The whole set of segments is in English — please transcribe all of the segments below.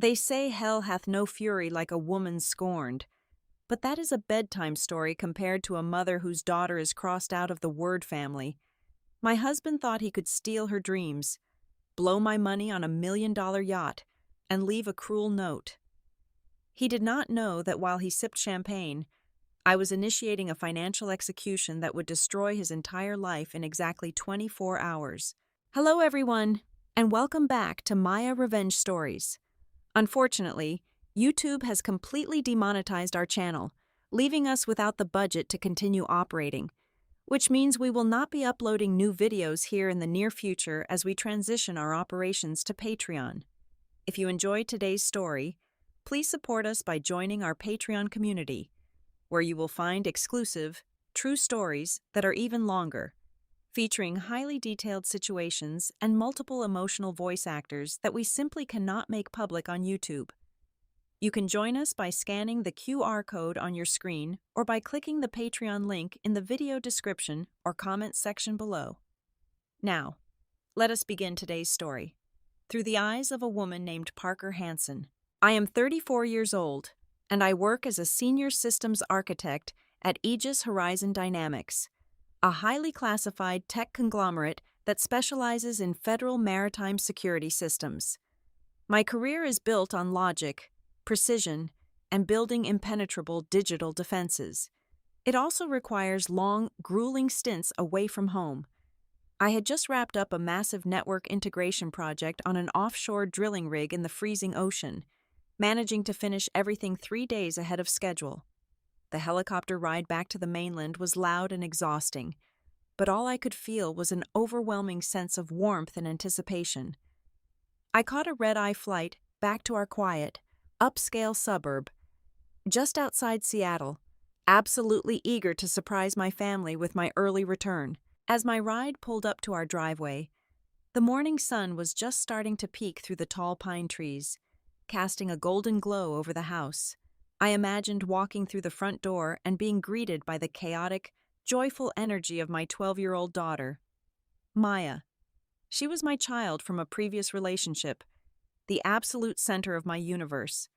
They say hell hath no fury like a woman scorned, but that is a bedtime story compared to a mother whose daughter is crossed out of the word family. My husband thought he could steal her dreams, blow my money on $1 million yacht, and leave a cruel note. He did not know that while he sipped champagne, I was initiating a financial execution that would destroy his entire life in exactly 24 hours. Hello, everyone, and welcome back to Maya Revenge Stories. Unfortunately, YouTube has completely demonetized our channel, leaving us without the budget to continue operating, which means we will not be uploading new videos here in the near future as we transition our operations to Patreon. If you enjoyed today's story, please support us by joining our Patreon community, where you will find exclusive, true stories that are even longer, featuring highly detailed situations and multiple emotional voice actors that we simply cannot make public on YouTube. You can join us by scanning the QR code on your screen or by clicking the Patreon link in the video description or comment section below. Now, let us begin today's story. Through the eyes of a woman named Parker Hansen. I am 34 years old, and I work as a senior systems architect at Aegis Horizon Dynamics, a highly classified tech conglomerate that specializes in federal maritime security systems. My career is built on logic, precision, and building impenetrable digital defenses. It also requires long, grueling stints away from home. I had just wrapped up a massive network integration project on an offshore drilling rig in the freezing ocean, managing to finish everything 3 days ahead of schedule. The helicopter ride back to the mainland was loud and exhausting, but all I could feel was an overwhelming sense of warmth and anticipation. I caught a red-eye flight back to our quiet, upscale suburb, just outside Seattle, absolutely eager to surprise my family with my early return. As my ride pulled up to our driveway, the morning sun was just starting to peek through the tall pine trees, casting a golden glow over the house. I imagined walking through the front door and being greeted by the chaotic, joyful energy of my 12-year-old daughter, Maya. She was my child from a previous relationship, the absolute center of my universe.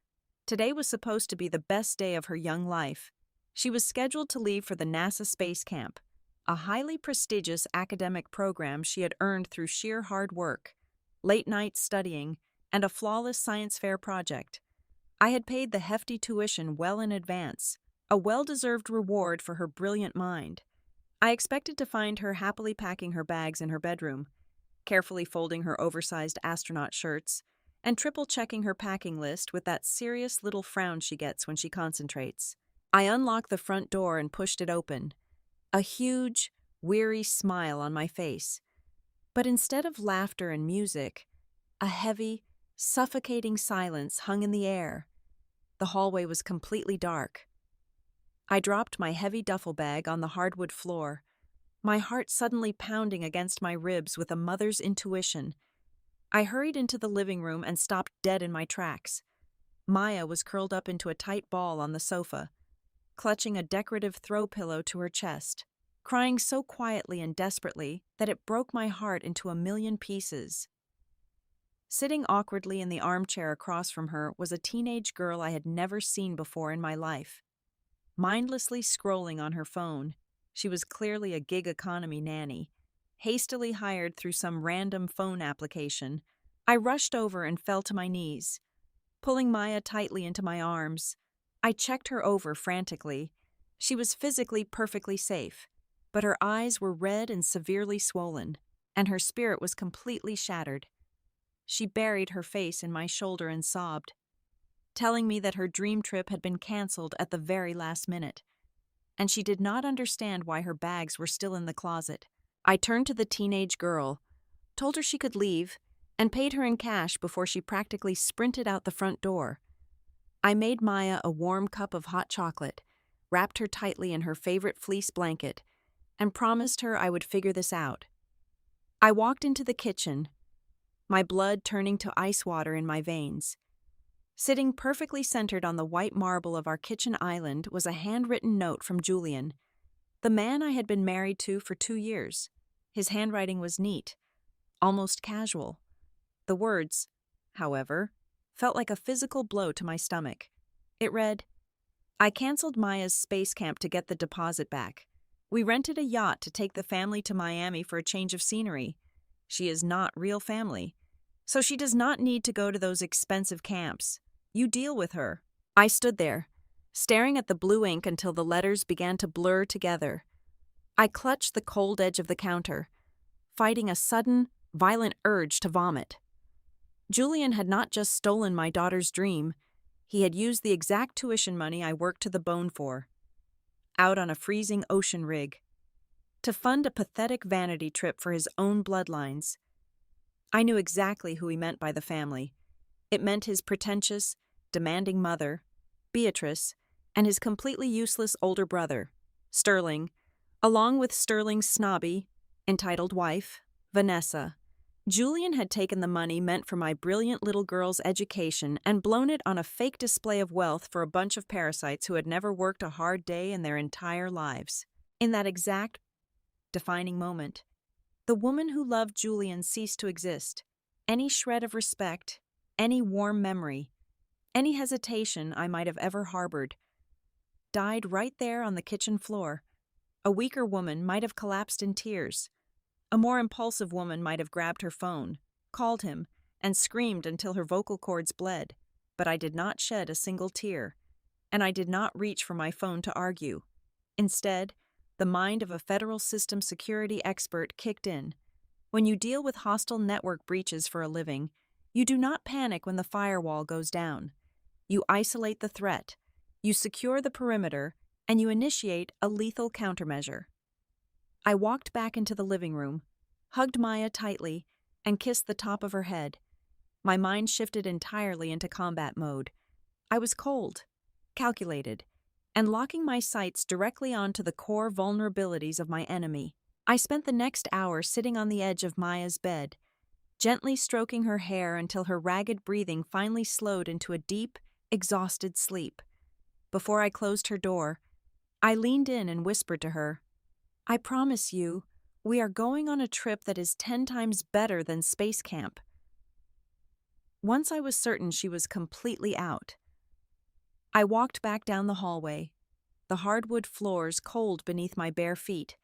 Today was supposed to be the best day of her young life. She was scheduled to leave for the NASA Space Camp, a highly prestigious academic program she had earned through sheer hard work, late-night studying, and a flawless science fair project. I had paid the hefty tuition well in advance, a well-deserved reward for her brilliant mind. I expected to find her happily packing her bags in her bedroom, carefully folding her oversized astronaut shirts, and triple-checking her packing list with that serious little frown she gets when she concentrates. I unlocked the front door and pushed it open, a huge, weary smile on my face. But instead of laughter and music, a heavy, suffocating silence hung in the air. The hallway was completely dark. I dropped my heavy duffel bag on the hardwood floor, my heart suddenly pounding against my ribs with a mother's intuition. I hurried into the living room and stopped dead in my tracks. Maya was curled up into a tight ball on the sofa, clutching a decorative throw pillow to her chest, crying so quietly and desperately that it broke my heart into a million pieces. Sitting awkwardly in the armchair across from her was a teenage girl I had never seen before in my life. Mindlessly scrolling on her phone, she was clearly a gig economy nanny, hastily hired through some random phone application. I rushed over and fell to my knees, pulling Maya tightly into my arms. I checked her over frantically. She was physically perfectly safe, but her eyes were red and severely swollen, and her spirit was completely shattered. She buried her face in my shoulder and sobbed, telling me that her dream trip had been canceled at the very last minute, and she did not understand why her bags were still in the closet. I turned to the teenage girl, told her she could leave, and paid her in cash before she practically sprinted out the front door. I made Maya a warm cup of hot chocolate, wrapped her tightly in her favorite fleece blanket, and promised her I would figure this out. I walked into the kitchen, my blood turning to ice water in my veins. Sitting perfectly centered on the white marble of our kitchen island was a handwritten note from Julian, the man I had been married to for 2 years. His handwriting was neat, almost casual. The words, however, felt like a physical blow to my stomach. It read, I canceled Maya's space camp to get the deposit back. We rented a yacht to take the family to Miami for a change of scenery. She is not real family, so she does not need to go to those expensive camps. You deal with her. I stood there, staring at the blue ink until the letters began to blur together. I clutched the cold edge of the counter, fighting a sudden, violent urge to vomit. Julian had not just stolen my daughter's dream, he had used the exact tuition money I worked to the bone for, out on a freezing ocean rig, to fund a pathetic vanity trip for his own bloodlines. I knew exactly who he meant by the family. It meant his pretentious, demanding mother, Beatrice, and his completely useless older brother, Sterling, along with Sterling's snobby, entitled wife, Vanessa. Julian had taken the money meant for my brilliant little girl's education and blown it on a fake display of wealth for a bunch of parasites who had never worked a hard day in their entire lives. In that exact, defining moment, the woman who loved Julian ceased to exist. Any shred of respect, any warm memory, any hesitation I might have ever harbored, died right there on the kitchen floor. A weaker woman might have collapsed in tears. A more impulsive woman might have grabbed her phone, called him, and screamed until her vocal cords bled. But I did not shed a single tear, and I did not reach for my phone to argue. Instead, the mind of a federal system security expert kicked in. When you deal with hostile network breaches for a living, you do not panic when the firewall goes down. You isolate the threat, you secure the perimeter, and you initiate a lethal countermeasure. I walked back into the living room, hugged Maya tightly, and kissed the top of her head. My mind shifted entirely into combat mode. I was cold, calculated, and locking my sights directly onto the core vulnerabilities of my enemy. I spent the next hour sitting on the edge of Maya's bed, gently stroking her hair until her ragged breathing finally slowed into a deep, exhausted sleep. Before I closed her door, I leaned in and whispered to her, I promise you, we are going on a trip that is 10 times better than space camp. Once I was certain she was completely out, I walked back down the hallway, the hardwood floors cold beneath my bare feet.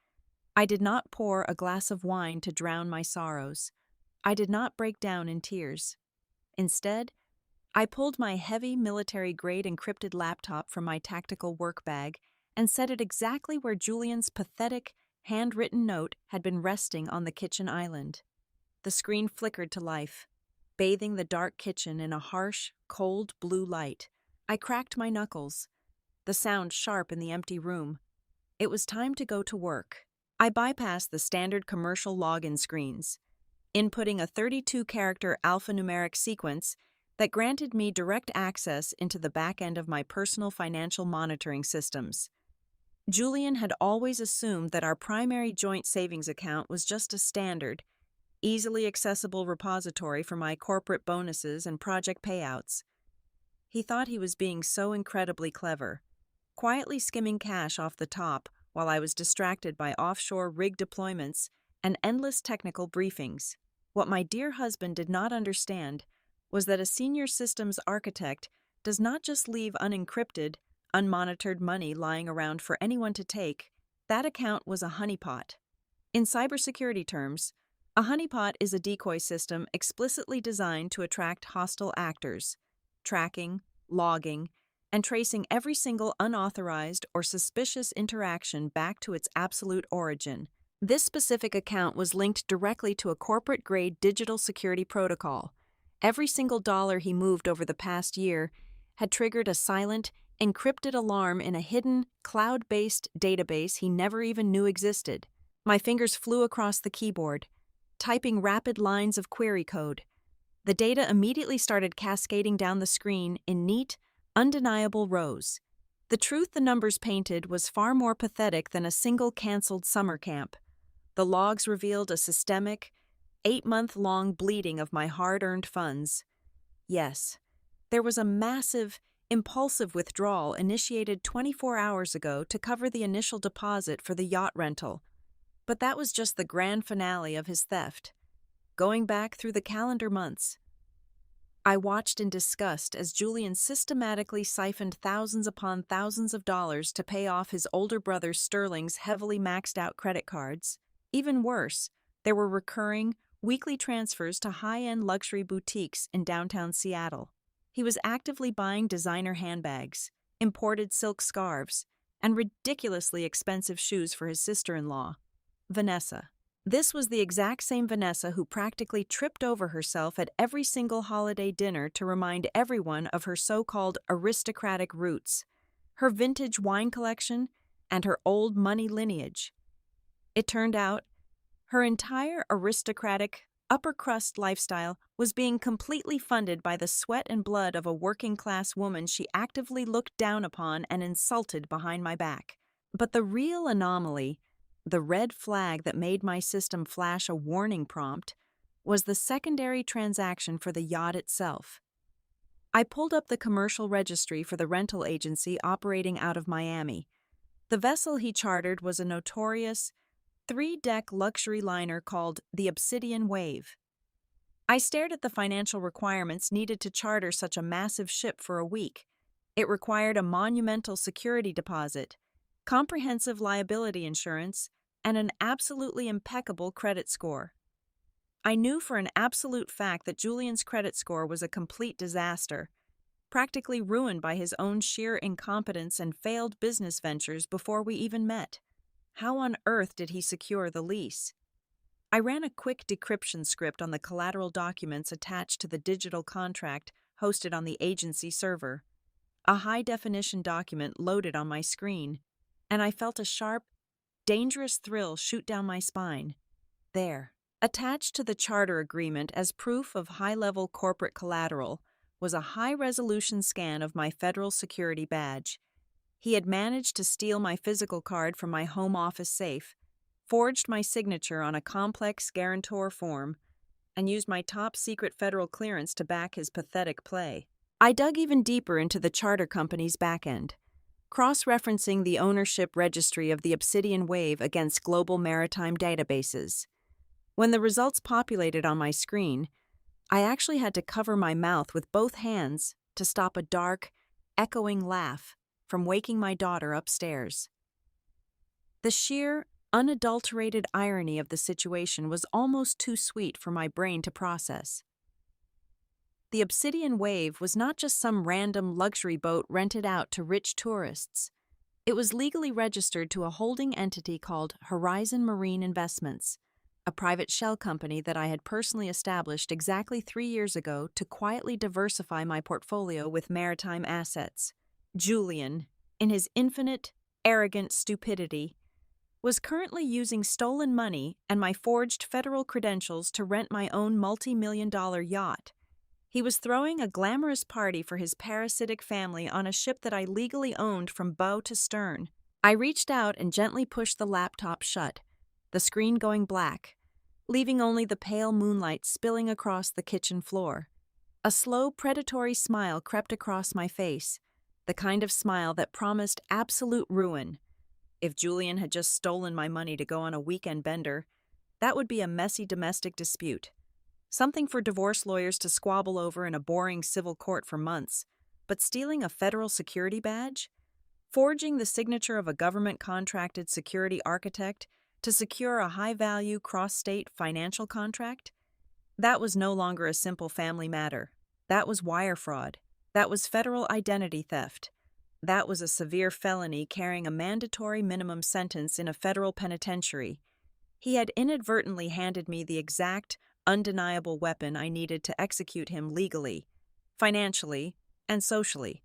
I did not pour a glass of wine to drown my sorrows. I did not break down in tears. Instead, I pulled my heavy military-grade encrypted laptop from my tactical work bag and set it exactly where Julian's pathetic, handwritten note had been resting on the kitchen island. The screen flickered to life, bathing the dark kitchen in a harsh, cold blue light. I cracked my knuckles, the sound sharp in the empty room. It was time to go to work. I bypassed the standard commercial login screens, inputting a 32-character alphanumeric sequence that granted me direct access into the back end of my personal financial monitoring systems. Julian had always assumed that our primary joint savings account was just a standard, easily accessible repository for my corporate bonuses and project payouts. He thought he was being so incredibly clever, quietly skimming cash off the top while I was distracted by offshore rig deployments and endless technical briefings. What my dear husband did not understand was that a senior systems architect does not just leave unencrypted, unmonitored money lying around for anyone to take. That account was a honeypot. In cybersecurity terms, a honeypot is a decoy system explicitly designed to attract hostile actors, tracking, logging, and tracing every single unauthorized or suspicious interaction back to its absolute origin. This specific account was linked directly to a corporate-grade digital security protocol. Every single dollar he moved over the past year had triggered a silent, encrypted alarm in a hidden, cloud-based database he never even knew existed. My fingers flew across the keyboard, typing rapid lines of query code. The data immediately started cascading down the screen in neat, undeniable rows. The truth the numbers painted was far more pathetic than a single canceled summer camp. The logs revealed a systemic, 8-month-long bleeding of my hard-earned funds. Yes, there was a massive, impulsive withdrawal initiated 24 hours ago to cover the initial deposit for the yacht rental. But that was just the grand finale of his theft. Going back through the calendar months, I watched in disgust as Julian systematically siphoned thousands upon thousands of dollars to pay off his older brother Sterling's heavily maxed out credit cards. Even worse, there were recurring, weekly transfers to high-end luxury boutiques in downtown Seattle. He was actively buying designer handbags, imported silk scarves, and ridiculously expensive shoes for his sister-in-law, Vanessa. This was the exact same Vanessa who practically tripped over herself at every single holiday dinner to remind everyone of her so-called aristocratic roots, her vintage wine collection, and her old money lineage. It turned out, her entire aristocratic, upper-crust lifestyle was being completely funded by the sweat and blood of a working-class woman she actively looked down upon and insulted behind my back. But the real anomaly, the red flag that made my system flash a warning prompt, was the secondary transaction for the yacht itself. I pulled up the commercial registry for the rental agency operating out of Miami. The vessel he chartered was a notorious, three-deck luxury liner called the Obsidian Wave. I stared at the financial requirements needed to charter such a massive ship for a week. It required a monumental security deposit, comprehensive liability insurance, and an absolutely impeccable credit score. I knew for an absolute fact that Julian's credit score was a complete disaster, practically ruined by his own sheer incompetence and failed business ventures before we even met. How on earth did he secure the lease? I ran a quick decryption script on the collateral documents attached to the digital contract hosted on the agency server. A high-definition document loaded on my screen, and I felt a sharp, dangerous thrill shoot down my spine. There, attached to the charter agreement as proof of high-level corporate collateral, was a high-resolution scan of my federal security badge. He had managed to steal my physical card from my home office safe, forged my signature on a complex guarantor form, and used my top-secret federal clearance to back his pathetic play. I dug even deeper into the charter company's backend, cross-referencing the ownership registry of the Obsidian Wave against global maritime databases. When the results populated on my screen, I actually had to cover my mouth with both hands to stop a dark, echoing laugh from waking my daughter upstairs. The sheer, unadulterated irony of the situation was almost too sweet for my brain to process. The Obsidian Wave was not just some random luxury boat rented out to rich tourists. It was legally registered to a holding entity called Horizon Marine Investments, a private shell company that I had personally established exactly 3 years ago to quietly diversify my portfolio with maritime assets. Julian, in his infinite, arrogant stupidity, was currently using stolen money and my forged federal credentials to rent my own multi-million-dollar yacht. He was throwing a glamorous party for his parasitic family on a ship that I legally owned from bow to stern. I reached out and gently pushed the laptop shut, the screen going black, leaving only the pale moonlight spilling across the kitchen floor. A slow, predatory smile crept across my face, the kind of smile that promised absolute ruin. If Julian had just stolen my money to go on a weekend bender, that would be a messy domestic dispute. Something for divorce lawyers to squabble over in a boring civil court for months. But stealing a federal security badge? Forging the signature of a government-contracted security architect to secure a high-value cross-state financial contract? That was no longer a simple family matter. That was wire fraud. That was federal identity theft. That was a severe felony carrying a mandatory minimum sentence in a federal penitentiary. He had inadvertently handed me the exact, undeniable weapon I needed to execute him legally, financially, and socially.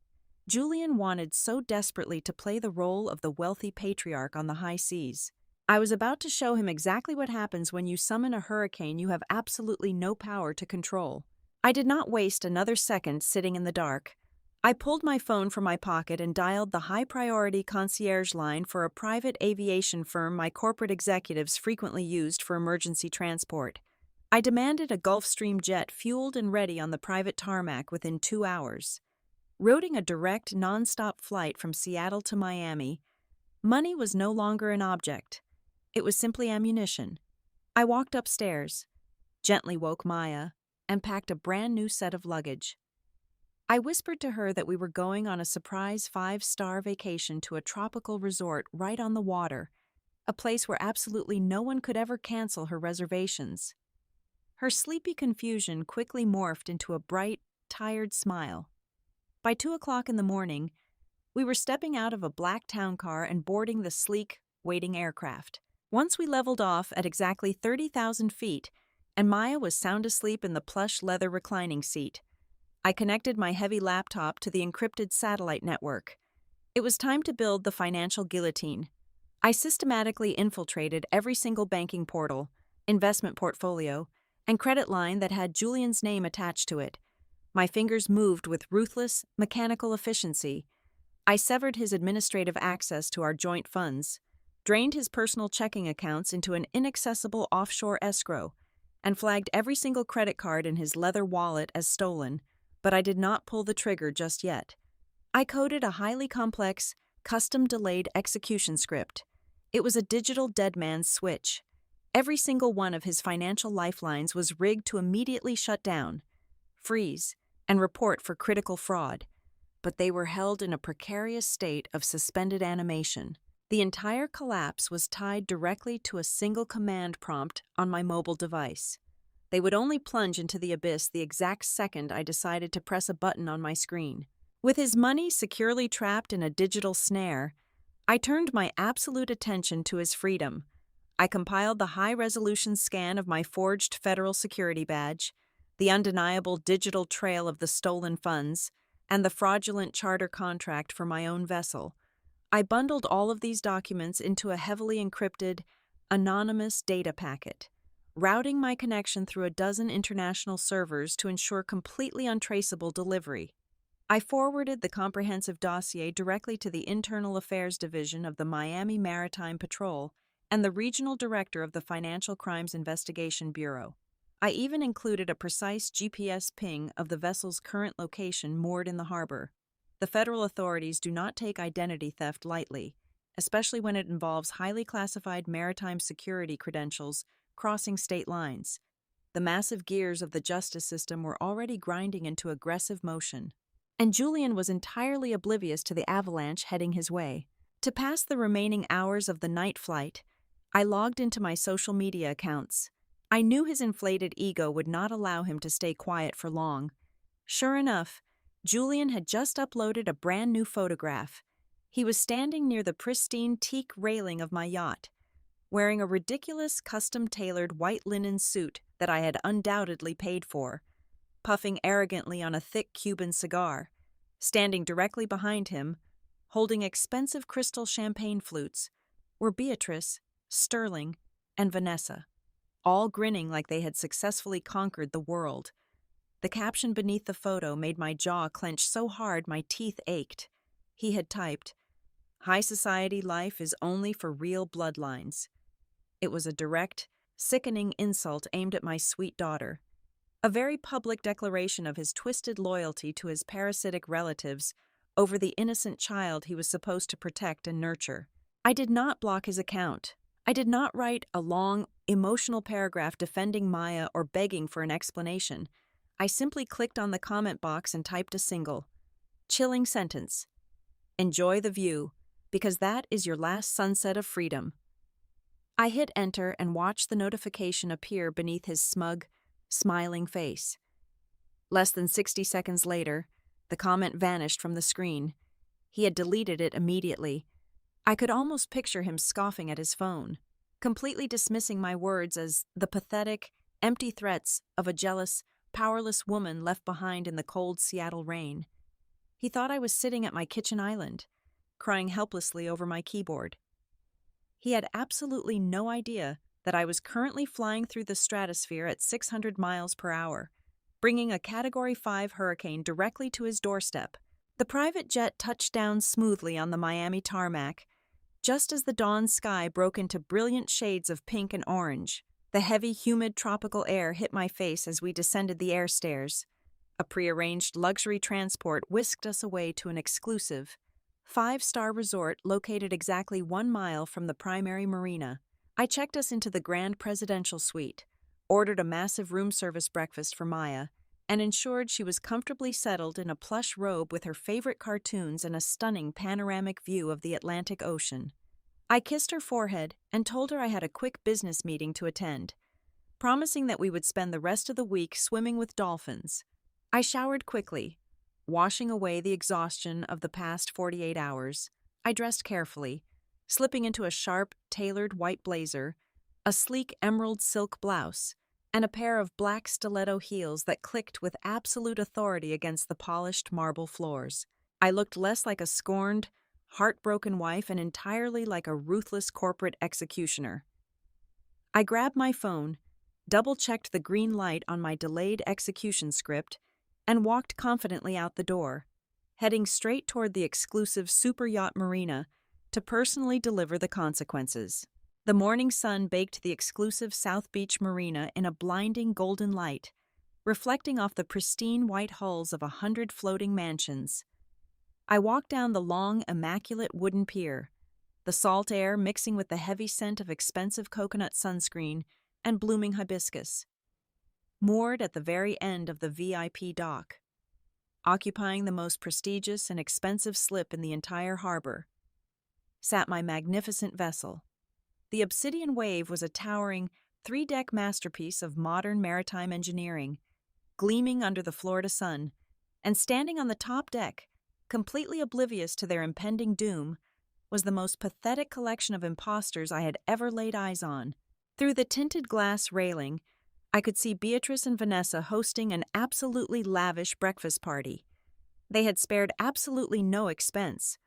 Julian wanted so desperately to play the role of the wealthy patriarch on the high seas. I was about to show him exactly what happens when you summon a hurricane you have absolutely no power to control. I did not waste another second sitting in the dark. I pulled my phone from my pocket and dialed the high-priority concierge line for a private aviation firm my corporate executives frequently used for emergency transport. I demanded a Gulfstream jet fueled and ready on the private tarmac within 2 hours. Routing a direct, non-stop flight from Seattle to Miami, money was no longer an object. It was simply ammunition. I walked upstairs, gently woke Maya, and packed a brand new set of luggage. I whispered to her that we were going on a surprise 5-star vacation to a tropical resort right on the water, a place where absolutely no one could ever cancel her reservations. Her sleepy confusion quickly morphed into a bright, tired smile. By 2 o'clock in the morning, we were stepping out of a black town car and boarding the sleek, waiting aircraft. Once we leveled off at exactly 30,000 feet, and Maya was sound asleep in the plush leather reclining seat, I connected my heavy laptop to the encrypted satellite network. It was time to build the financial guillotine. I systematically infiltrated every single banking portal, investment portfolio, and credit line that had Julian's name attached to it. My fingers moved with ruthless, mechanical efficiency. I severed his administrative access to our joint funds, drained his personal checking accounts into an inaccessible offshore escrow, and flagged every single credit card in his leather wallet as stolen, but I did not pull the trigger just yet. I coded a highly complex, custom-delayed execution script. It was a digital dead man's switch. Every single one of his financial lifelines was rigged to immediately shut down, freeze, and report for critical fraud, but they were held in a precarious state of suspended animation. The entire collapse was tied directly to a single command prompt on my mobile device. They would only plunge into the abyss the exact second I decided to press a button on my screen. With his money securely trapped in a digital snare, I turned my absolute attention to his freedom. I compiled the high-resolution scan of my forged federal security badge, the undeniable digital trail of the stolen funds, and the fraudulent charter contract for my own vessel. I bundled all of these documents into a heavily encrypted, anonymous data packet, routing my connection through a dozen international servers to ensure completely untraceable delivery. I forwarded the comprehensive dossier directly to the Internal Affairs Division of the Miami Maritime Patrol and the Regional Director of the Financial Crimes Investigation Bureau. I even included a precise GPS ping of the vessel's current location moored in the harbor. The federal authorities do not take identity theft lightly, especially when it involves highly classified maritime security credentials crossing state lines. The massive gears of the justice system were already grinding into aggressive motion, and Julian was entirely oblivious to the avalanche heading his way. To pass the remaining hours of the night flight, I logged into my social media accounts. I knew his inflated ego would not allow him to stay quiet for long. Sure enough, Julian had just uploaded a brand new photograph. He was standing near the pristine teak railing of my yacht, wearing a ridiculous custom-tailored white linen suit that I had undoubtedly paid for, puffing arrogantly on a thick Cuban cigar. Standing directly behind him, holding expensive crystal champagne flutes, were Beatrice, Sterling, and Vanessa, all grinning like they had successfully conquered the world. The caption beneath the photo made my jaw clench so hard my teeth ached. He had typed, "High society life is only for real bloodlines." It was a direct, sickening insult aimed at my sweet daughter. A very public declaration of his twisted loyalty to his parasitic relatives over the innocent child he was supposed to protect and nurture. I did not block his account. I did not write a long, emotional paragraph defending Maya or begging for an explanation. I simply clicked on the comment box and typed a single, chilling sentence. "Enjoy the view, because that is your last sunset of freedom." I hit enter and watched the notification appear beneath his smug, smiling face. Less than 60 seconds later, the comment vanished from the screen. He had deleted it immediately. I could almost picture him scoffing at his phone, completely dismissing my words as the pathetic, empty threats of a jealous, powerless woman left behind in the cold Seattle rain. He thought I was sitting at my kitchen island, crying helplessly over my keyboard. He had absolutely no idea that I was currently flying through the stratosphere at 600 miles per hour, bringing a Category 5 hurricane directly to his doorstep. The private jet touched down smoothly on the Miami tarmac, just as the dawn sky broke into brilliant shades of pink and orange. The heavy, humid tropical air hit my face as we descended the air stairs. A prearranged luxury transport whisked us away to an exclusive, 5-star resort located exactly 1 mile from the primary marina. I checked us into the grand presidential suite, ordered a massive room service breakfast for Maya, and ensured she was comfortably settled in a plush robe with her favorite cartoons and a stunning panoramic view of the Atlantic Ocean. I kissed her forehead and told her I had a quick business meeting to attend, promising that we would spend the rest of the week swimming with dolphins. I showered quickly, washing away the exhaustion of the past 48 hours. I dressed carefully, slipping into a sharp, tailored white blazer, a sleek emerald silk blouse, and a pair of black stiletto heels that clicked with absolute authority against the polished marble floors. I looked less like a scorned, heartbroken wife and entirely like a ruthless corporate executioner. I grabbed my phone, double-checked the green light on my delayed execution script, and walked confidently out the door, heading straight toward the exclusive super yacht marina to personally deliver the consequences. The morning sun baked the exclusive South Beach marina in a blinding golden light, reflecting off the pristine white hulls of 100 floating mansions. I walked down the long, immaculate wooden pier, the salt air mixing with the heavy scent of expensive coconut sunscreen and blooming hibiscus. Moored at the very end of the VIP dock, occupying the most prestigious and expensive slip in the entire harbor, sat my magnificent vessel. The Obsidian Wave was a towering, three-deck masterpiece of modern maritime engineering, gleaming under the Florida sun, and standing on the top deck, completely oblivious to their impending doom, was the most pathetic collection of imposters I had ever laid eyes on. Through the tinted glass railing, I could see Beatrice and Vanessa hosting an absolutely lavish breakfast party. They had spared absolutely no expense,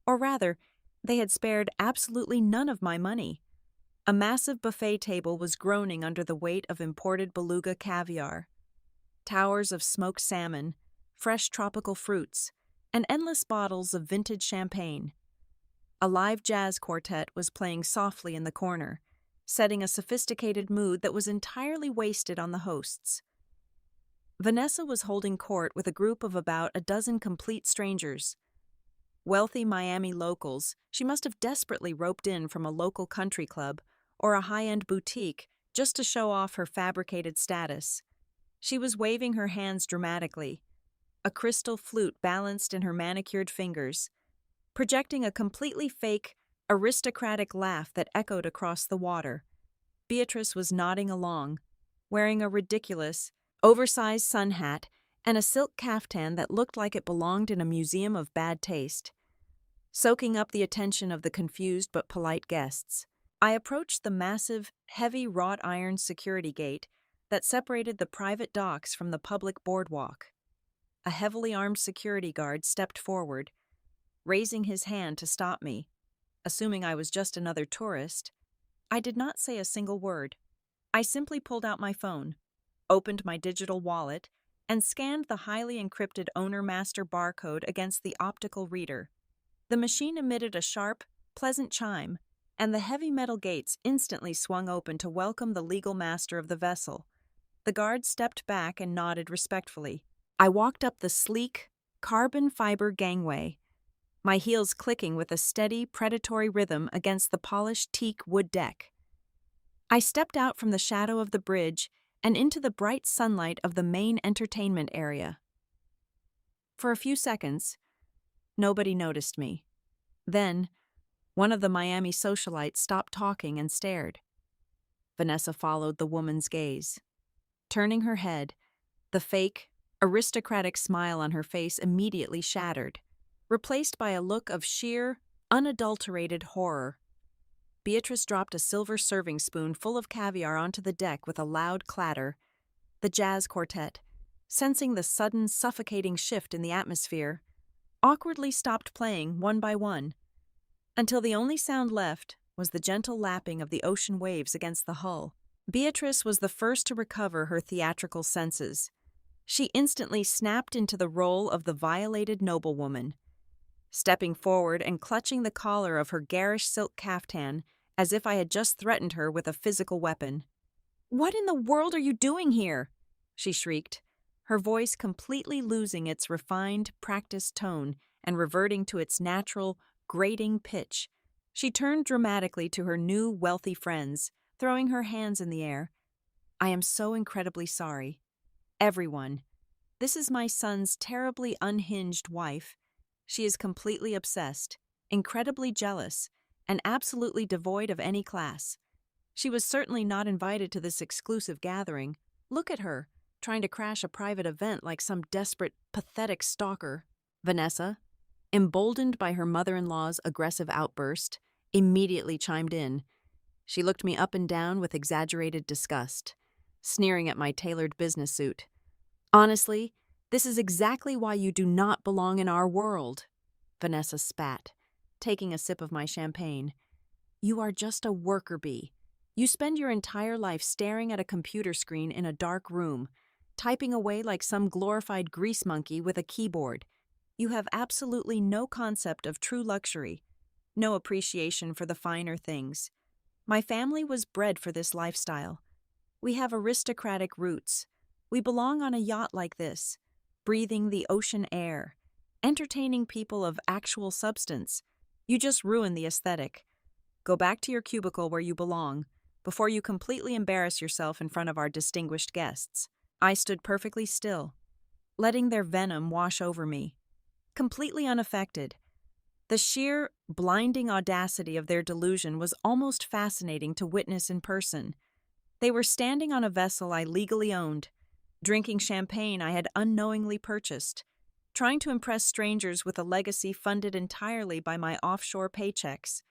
or rather, they had spared absolutely none of my money. A massive buffet table was groaning under the weight of imported beluga caviar. Towers of smoked salmon, fresh tropical fruits, and endless bottles of vintage champagne. A live jazz quartet was playing softly in the corner, setting a sophisticated mood that was entirely wasted on the hosts. Vanessa was holding court with a group of about a dozen complete strangers. Wealthy Miami locals she must have desperately roped in from a local country club or a high-end boutique just to show off her fabricated status. She was waving her hands dramatically, a crystal flute balanced in her manicured fingers, projecting a completely fake, aristocratic laugh that echoed across the water. Beatrice was nodding along, wearing a ridiculous, oversized sun hat and a silk caftan that looked like it belonged in a museum of bad taste, soaking up the attention of the confused but polite guests. I approached the massive, heavy wrought iron security gate that separated the private docks from the public boardwalk. A heavily armed security guard stepped forward, raising his hand to stop me. Assuming I was just another tourist, I did not say a single word. I simply pulled out my phone, opened my digital wallet, and scanned the highly encrypted owner-master barcode against the optical reader. The machine emitted a sharp, pleasant chime, and the heavy metal gates instantly swung open to welcome the legal master of the vessel. The guard stepped back and nodded respectfully. I walked up the sleek, carbon fiber gangway, my heels clicking with a steady, predatory rhythm against the polished teak wood deck. I stepped out from the shadow of the bridge and into the bright sunlight of the main entertainment area. For a few seconds, nobody noticed me. Then, one of the Miami socialites stopped talking and stared. Vanessa followed the woman's gaze. Turning her head, the fake, aristocratic smile on her face immediately shattered, replaced by a look of sheer, unadulterated horror. Beatrice dropped a silver serving spoon full of caviar onto the deck with a loud clatter. The jazz quartet, sensing the sudden, suffocating shift in the atmosphere, awkwardly stopped playing one by one, until the only sound left was the gentle lapping of the ocean waves against the hull. Beatrice was the first to recover her theatrical senses. She instantly snapped into the role of the violated noblewoman, stepping forward and clutching the collar of her garish silk caftan as if I had just threatened her with a physical weapon. "What in the world are you doing here?" she shrieked, her voice completely losing its refined, practiced tone and reverting to its natural, grating pitch. She turned dramatically to her new, wealthy friends, throwing her hands in the air. I am so incredibly sorry. Everyone. This is my son's terribly unhinged wife. She is completely obsessed, incredibly jealous, and absolutely devoid of any class. She was certainly not invited to this exclusive gathering. Look at her, trying to crash a private event like some desperate, pathetic stalker. Vanessa, emboldened by her mother-in-law's aggressive outburst, immediately chimed in. She looked me up and down with exaggerated disgust, sneering at my tailored business suit. Honestly, this is exactly why you do not belong in our world. Vanessa spat, taking a sip of my champagne. You are just a worker bee. You spend your entire life staring at a computer screen in a dark room, typing away like some glorified grease monkey with a keyboard. You have absolutely no concept of true luxury, no appreciation for the finer things. My family was bred for this lifestyle. We have aristocratic roots. We belong on a yacht like this, breathing the ocean air, entertaining people of actual substance. You just ruin the aesthetic. Go back to your cubicle where you belong, before you completely embarrass yourself in front of our distinguished guests. I stood perfectly still, letting their venom wash over me, completely unaffected. The sheer, blinding audacity of their delusion was almost fascinating to witness in person. They were standing on a vessel I legally owned, drinking champagne I had unknowingly purchased, trying to impress strangers with a legacy funded entirely by my offshore paychecks,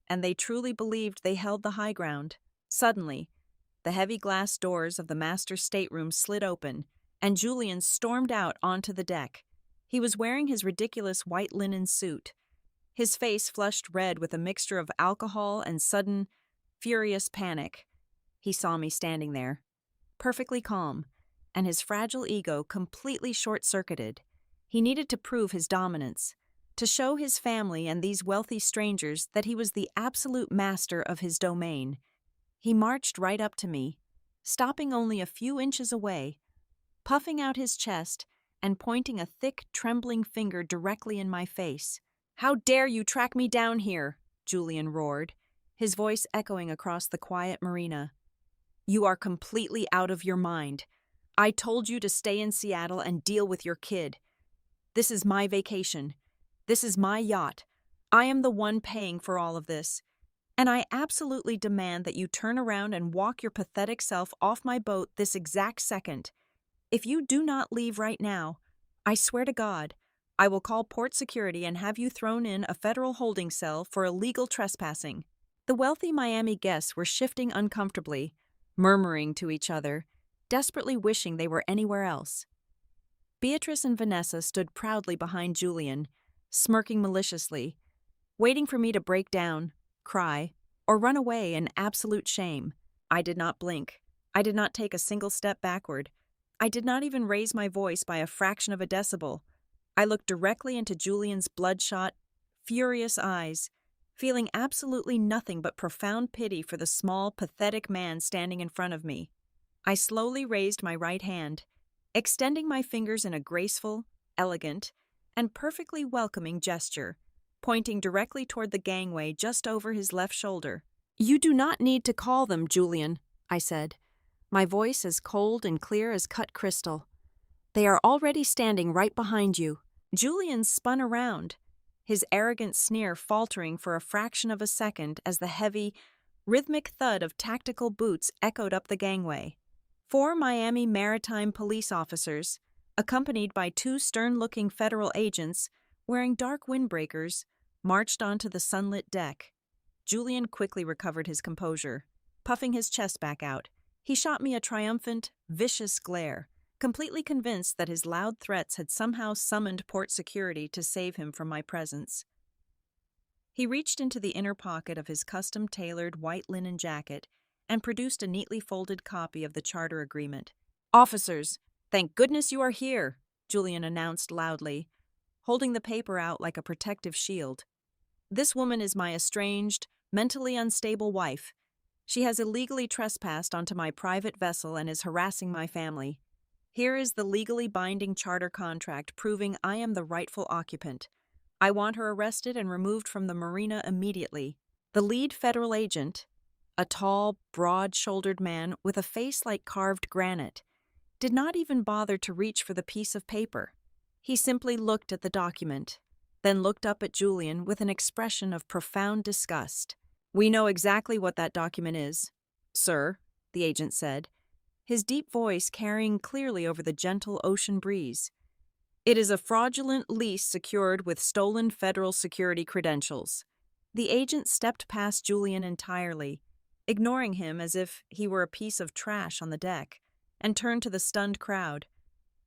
and they truly believed they held the high ground. Suddenly, the heavy glass doors of the master's stateroom slid open, and Julian stormed out onto the deck. He was wearing his ridiculous white linen suit, his face flushed red with a mixture of alcohol and sudden, furious panic. He saw me standing there, perfectly calm, and his fragile ego completely short-circuited. He needed to prove his dominance, to show his family and these wealthy strangers that he was the absolute master of his domain. He marched right up to me, stopping only a few inches away, puffing out his chest and pointing a thick, trembling finger directly in my face. "How dare you track me down here?" Julian roared, his voice echoing across the quiet marina. "You are completely out of your mind. I told you to stay in Seattle and deal with your kid. This is my vacation. This is my yacht. I am the one paying for all of this. And I absolutely demand that you turn around and walk your pathetic self off my boat this exact second. If you do not leave right now, I swear to God, I will call port security and have you thrown in a federal holding cell for illegal trespassing." The wealthy Miami guests were shifting uncomfortably, murmuring to each other, desperately wishing they were anywhere else. Beatrice and Vanessa stood proudly behind Julian, smirking maliciously, waiting for me to break down, cry, or run away in absolute shame. I did not blink. I did not take a single step backward. I did not even raise my voice by a fraction of a decibel. I looked directly into Julian's bloodshot, furious eyes, feeling absolutely nothing but profound pity for the small, pathetic man standing in front of me. I slowly raised my right hand, extending my fingers in a graceful, elegant, and perfectly welcoming gesture, pointing directly toward the gangway just over his left shoulder. "You do not need to call them, Julian," I said, my voice as cold and clear as cut crystal. "They are already standing right behind you." Julian spun around, his arrogant sneer faltering for a fraction of a second as the heavy, rhythmic thud of tactical boots echoed up the gangway. 4 Miami Maritime police officers, accompanied by 2 stern-looking federal agents wearing dark windbreakers, marched onto the sunlit deck. Julian quickly recovered his composure. Puffing his chest back out, he shot me a triumphant, vicious glare, completely convinced that his loud threats had somehow summoned port security to save him from my presence. He reached into the inner pocket of his custom-tailored white linen jacket and produced a neatly folded copy of the charter agreement. "Officers, thank goodness you are here," Julian announced loudly, holding the paper out like a protective shield. "This woman is my estranged, mentally unstable wife. She has illegally trespassed onto my private vessel and is harassing my family. Here is the legally binding charter contract proving I am the rightful occupant. I want her arrested and removed from the marina immediately." The lead federal agent, A tall, broad-shouldered man with a face like carved granite did not even bother to reach for the piece of paper. He simply looked at the document, then looked up at Julian with an expression of profound disgust. "We know exactly what that document is, sir," the agent said, his deep voice carrying clearly over the gentle ocean breeze. "It is a fraudulent lease secured with stolen federal security credentials." The agent stepped past Julian entirely, ignoring him as if he were a piece of trash on the deck, and turned to the stunned crowd.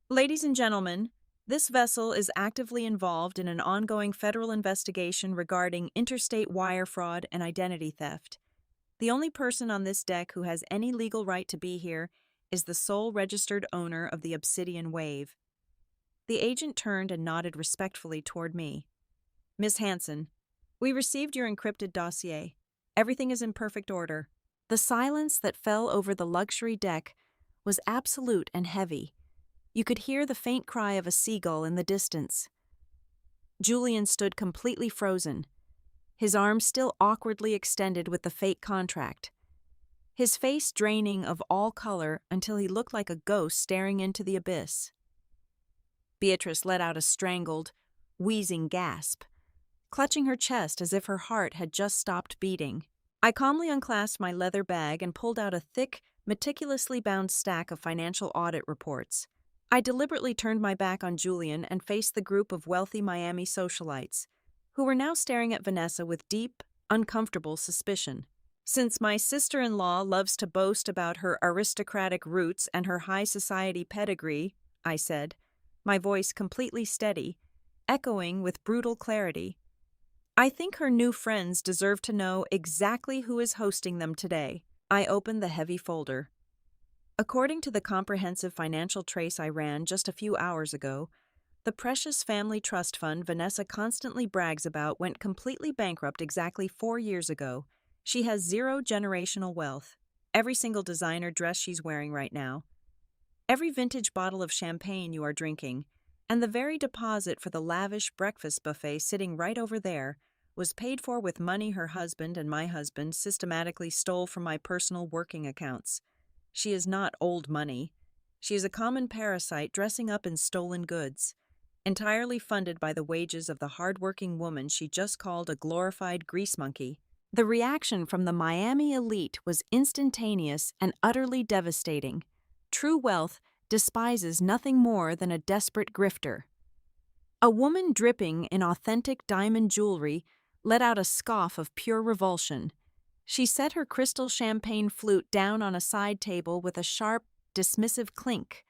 "Ladies and gentlemen, this vessel is actively involved in an ongoing federal investigation regarding interstate wire fraud and identity theft. The only person on this deck who has any legal right to be here is the sole registered owner of the Obsidian Wave." The agent turned and nodded respectfully toward me. "Miss Hanson, we received your encrypted dossier. Everything is in perfect order." The silence that fell over the luxury deck was absolute and heavy. You could hear the faint cry of a seagull in the distance. Julian stood completely frozen, his arms still awkwardly extended with the fake contract, his face draining of all color until he looked like a ghost staring into the abyss. Beatrice let out a strangled, wheezing gasp, clutching her chest as if her heart had just stopped beating. I calmly unclasped my leather bag and pulled out a thick, meticulously bound stack of financial audit reports. I deliberately turned my back on Julian and faced the group of wealthy Miami socialites, who were now staring at Vanessa with deep, uncomfortable suspicion. "Since my sister-in-law loves to boast about her aristocratic roots and her high society pedigree," I said, my voice completely steady, echoing with brutal clarity, "I think her new friends deserve to know exactly who is hosting them today." I opened the heavy folder. According to the comprehensive financial trace I ran just a few hours ago, the precious family trust fund Vanessa constantly brags about went completely bankrupt exactly 4 years ago. She has zero generational wealth. Every single designer dress she's wearing right now, every vintage bottle of champagne you are drinking, and the very deposit for the lavish breakfast buffet sitting right over there was paid for with money her husband and my husband systematically stole from my personal working accounts. She is not old money. She is a common parasite dressing up in stolen goods, entirely funded by the wages of the hard-working woman she just called a glorified grease monkey. The reaction from the Miami elite was instantaneous and utterly devastating. True wealth despises nothing more than a desperate grifter. A woman dripping in authentic diamond jewelry let out a scoff of pure revulsion. She set her crystal champagne flute down on a side table with a sharp, dismissive clink,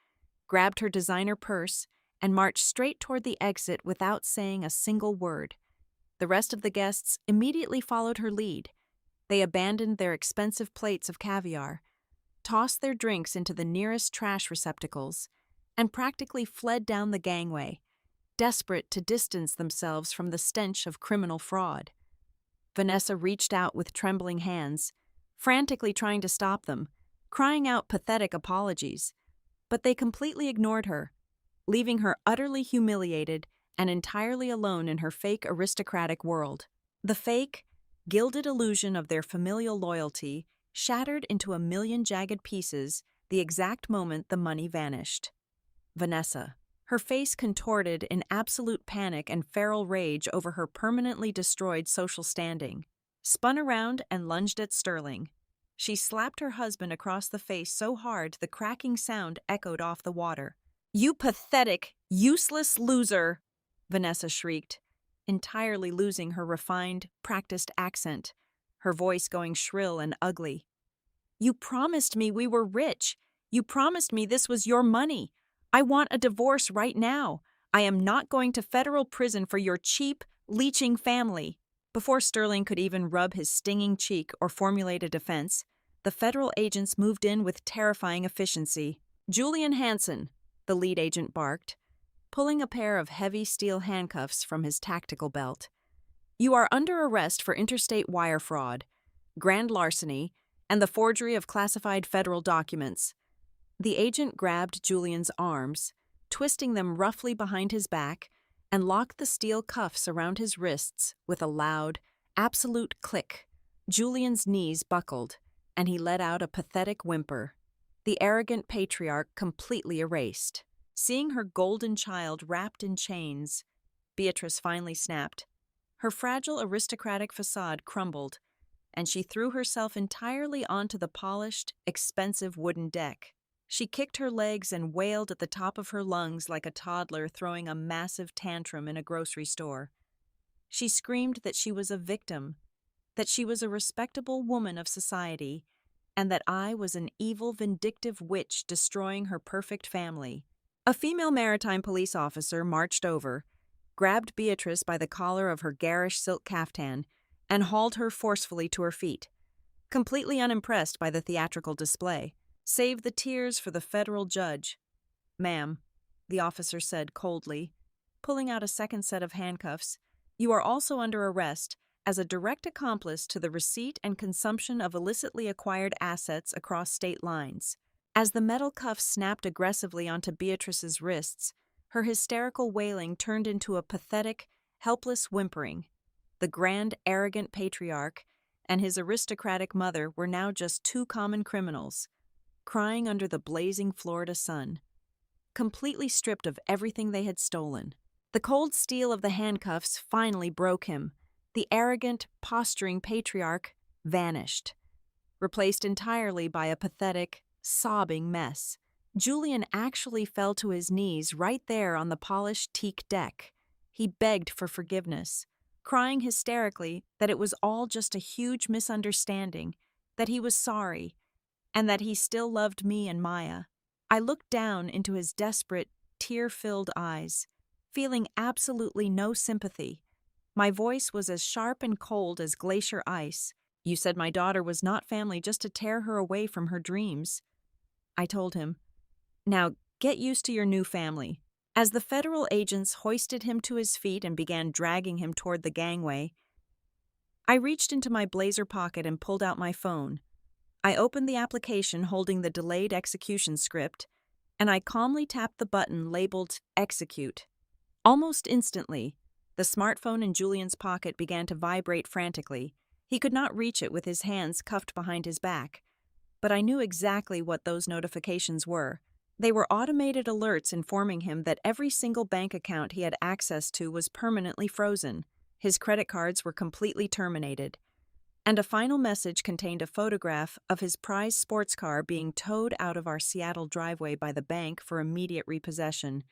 grabbed her designer purse, and marched straight toward the exit without saying a single word. The rest of the guests immediately followed her lead. They abandoned their expensive plates of caviar, tossed their drinks into the nearest trash receptacles, and practically fled down the gangway, desperate to distance themselves from the stench of criminal fraud. Vanessa reached out with trembling hands, frantically trying to stop them, crying out pathetic apologies, but they completely ignored her, leaving her utterly humiliated and entirely alone in her fake aristocratic world. The fake, gilded illusion of their familial loyalty shattered into a million jagged pieces the exact moment the money vanished. Vanessa, her face contorted in absolute panic and feral rage over her permanently destroyed social standing, spun around and lunged at Sterling. She slapped her husband across the face so hard the cracking sound echoed off the water. "You pathetic, useless loser!" Vanessa shrieked, entirely losing her refined, practiced accent, her voice going shrill and ugly. "You promised me we were rich. You promised me this was your money. I want a divorce right now. I am not going to federal prison for your cheap, leeching family." Before Sterling could even rub his stinging cheek or formulate a defense, the federal agents moved in with terrifying efficiency. "Julian Hanson," the lead agent barked, pulling a pair of heavy steel handcuffs from his tactical belt. "You are under arrest for interstate wire fraud, grand larceny, and the forgery of classified federal documents." The agent grabbed Julian's arms, twisting them roughly behind his back, and locked the steel cuffs around his wrists with a loud, absolute click. Julian's knees buckled, and he let out a pathetic whimper. The arrogant patriarch completely erased. Seeing her golden child wrapped in chains, Beatrice finally snapped. Her fragile aristocratic facade crumbled, and she threw herself entirely onto the polished, expensive wooden deck. She kicked her legs and wailed at the top of her lungs like a toddler throwing a massive tantrum in a grocery store. She screamed that she was a victim, that she was a respectable woman of society, and that I was an evil, vindictive witch destroying her perfect family. A female maritime police officer marched over, grabbed Beatrice by the collar of her garish silk caftan, and hauled her forcefully to her feet. Completely unimpressed by the theatrical display, "Save the tears for the federal judge." "Ma'am," the officer said coldly, pulling out a second set of handcuffs, "you are also under arrest as a direct accomplice to the receipt and consumption of illicitly acquired assets across state lines." As the metal cuffs snapped aggressively onto Beatrice's wrists, her hysterical wailing turned into a pathetic, helpless whimpering. The grand, arrogant patriarch and his aristocratic mother were now just two common criminals, crying under the blazing Florida sun, completely stripped of everything they had stolen. The cold steel of the handcuffs finally broke him. The arrogant, posturing patriarch vanished, replaced entirely by a pathetic, sobbing mess. Julian actually fell to his knees right there on the polished teak deck. He begged for forgiveness, crying hysterically that it was all just a huge misunderstanding, that he was sorry, and that he still loved me and Maya. I looked down into his desperate, tear-filled eyes, feeling absolutely no sympathy. My voice was as sharp and cold as glacier ice. "You said my daughter was not family just to tear her away from her dreams," I told him. "Now, get used to your new family." As the federal agents hoisted him to his feet and began dragging him toward the gangway, I reached into my blazer pocket and pulled out my phone. I opened the application holding the delayed execution script, and I calmly tapped the button labeled Execute. Almost instantly, the smartphone in Julian's pocket began to vibrate frantically. He could not reach it with his hands cuffed behind his back, but I knew exactly what those notifications were. They were automated alerts informing him that every single bank account he had access to was permanently frozen. His credit cards were completely terminated, and a final message contained a photograph of his prized sports car being towed out of our Seattle driveway by the bank for immediate repossession.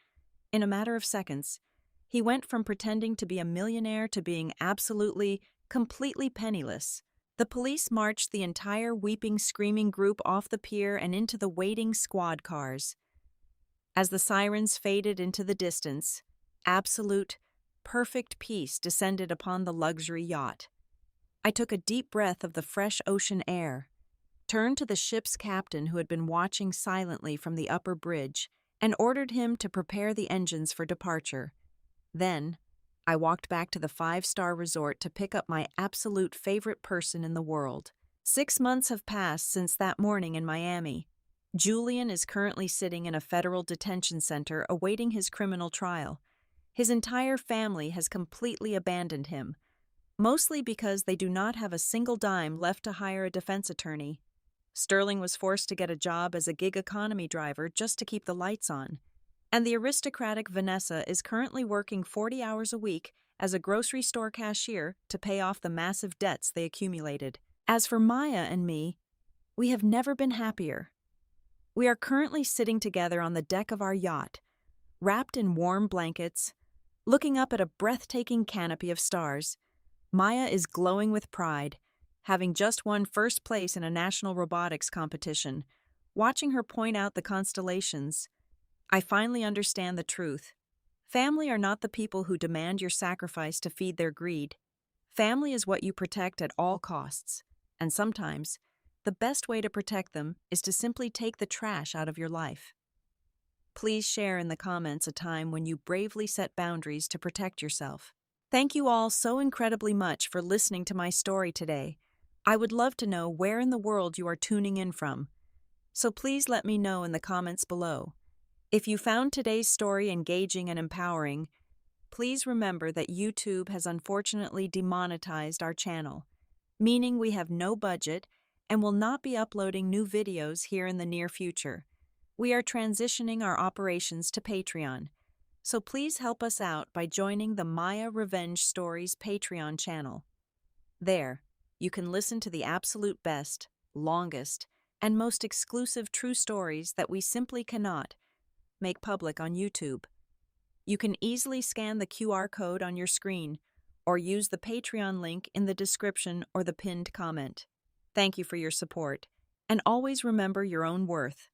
In a matter of seconds, he went from pretending to be a millionaire to being absolutely, completely penniless. The police marched the entire weeping, screaming group off the pier and into the waiting squad cars. As the sirens faded into the distance, absolute, perfect peace descended upon the luxury yacht. I took a deep breath of the fresh ocean air, turned to the ship's captain who had been watching silently from the upper bridge, and ordered him to prepare the engines for departure. Then, I walked back to the 5-star resort to pick up my absolute favorite person in the world. 6 months have passed since that morning in Miami. Julian is currently sitting in a federal detention center awaiting his criminal trial. His entire family has completely abandoned him, mostly because they do not have a single dime left to hire a defense attorney. Sterling was forced to get a job as a gig economy driver just to keep the lights on, and the aristocratic Vanessa is currently working 40 hours a week as a grocery store cashier to pay off the massive debts they accumulated. As for Maya and me, we have never been happier. We are currently sitting together on the deck of our yacht, wrapped in warm blankets, looking up at a breathtaking canopy of stars. Maya is glowing with pride, having just won first place in a national robotics competition. Watching her point out the constellations, I finally understand the truth. Family are not the people who demand your sacrifice to feed their greed. Family is what you protect at all costs, and sometimes, the best way to protect them is to simply take the trash out of your life. Please share in the comments a time when you bravely set boundaries to protect yourself. Thank you all so incredibly much for listening to my story today. I would love to know where in the world you are tuning in from, so please let me know in the comments below. If you found today's story engaging and empowering, please remember that YouTube has unfortunately demonetized our channel, meaning we have no budget and will not be uploading new videos here in the near future. We are transitioning our operations to Patreon, so please help us out by joining the Maya Revenge Stories Patreon channel. There, you can listen to the absolute best, longest, and most exclusive true stories that we simply cannot make public on YouTube. You can easily scan the QR code on your screen or use the Patreon link in the description or the pinned comment. Thank you for your support, and always remember your own worth.